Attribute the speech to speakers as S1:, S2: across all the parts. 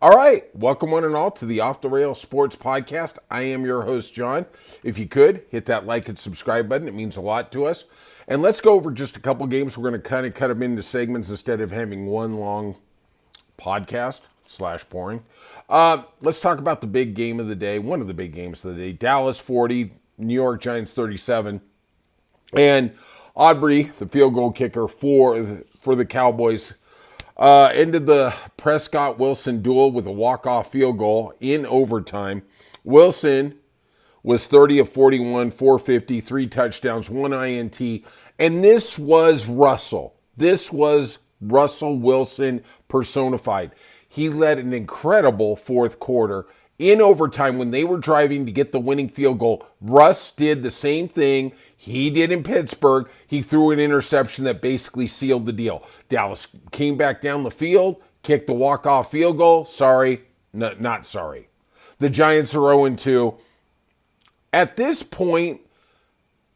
S1: All right, welcome one and all to the Off the Rails Sports Podcast. I am your host, John. If you could, hit that like and subscribe button. It means a lot to us. And let's go over just a couple games. We're going to kind of cut them into segments instead of having one long podcast / boring. Let's talk about the big game of the day, one of the big games of the day. Dallas 40, New York Giants 37. And Aubrey, the field goal kicker for the Cowboys, ended the Prescott-Wilson duel with a walk-off field goal in overtime. Wilson was 30 of 41, 450, 3 touchdowns, 1 INT. And this was Russell. This was Russell Wilson personified. He led an incredible fourth quarter. In overtime, when they were driving to get the winning field goal, Russ did the same thing he did in Pittsburgh. He threw an interception that basically sealed the deal. Dallas came back down the field, kicked the walk-off field goal. Sorry, not sorry. The Giants are 0-2. At this point,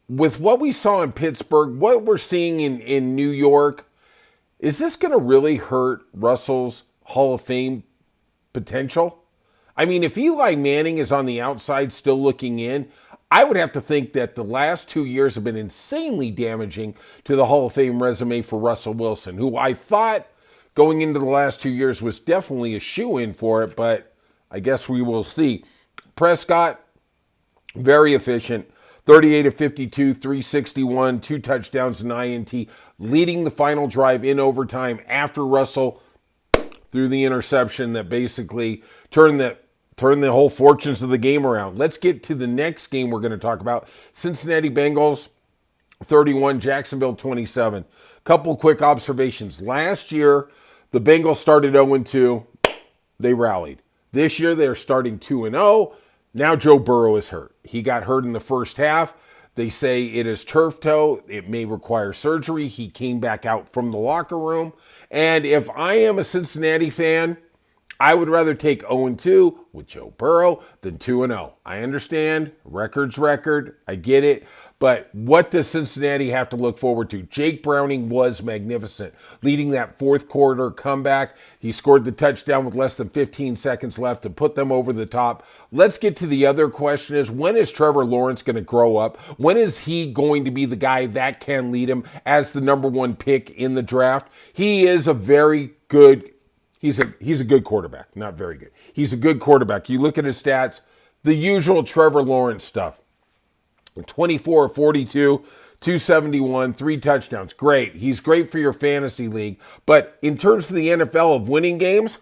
S1: with what we saw in Pittsburgh, what we're seeing in New York, is this going to really hurt Russell's Hall of Fame potential? I mean, if Eli Manning is on the outside still looking in, I would have to think that the last 2 years have been insanely damaging to the Hall of Fame resume for Russell Wilson, who I thought going into the last 2 years was definitely a shoo-in for it, but I guess we will see. Prescott, very efficient, 38 of 52, 361, 2 touchdowns and INT, leading the final drive in overtime after Russell threw the interception that basically turned the whole fortunes of the game around. Let's get to the next game we're going to talk about. Cincinnati Bengals 31, Jacksonville 27. Couple quick observations. Last year, the Bengals started 0-2. They rallied. This year, they're starting 2-0. Now Joe Burrow is hurt. He got hurt in the first half. They say it is turf toe. It may require surgery. He came back out from the locker room. And if I am a Cincinnati fan, I would rather take 0-2 with Joe Burrow than 2-0. I understand. Record's record. I get it. But what does Cincinnati have to look forward to? Jake Browning was magnificent, leading that fourth quarter comeback. He scored the touchdown with less than 15 seconds left to put them over the top. Let's get to the other question is, when is Trevor Lawrence going to grow up? When is he going to be the guy that can lead him as the number one pick in the draft? He is a very good He's a good quarterback, not very good. He's a good quarterback. You look at his stats, the usual Trevor Lawrence stuff. 24 of 42, 271, 3 touchdowns. Great. He's great for your fantasy league. But in terms of the NFL of winning games,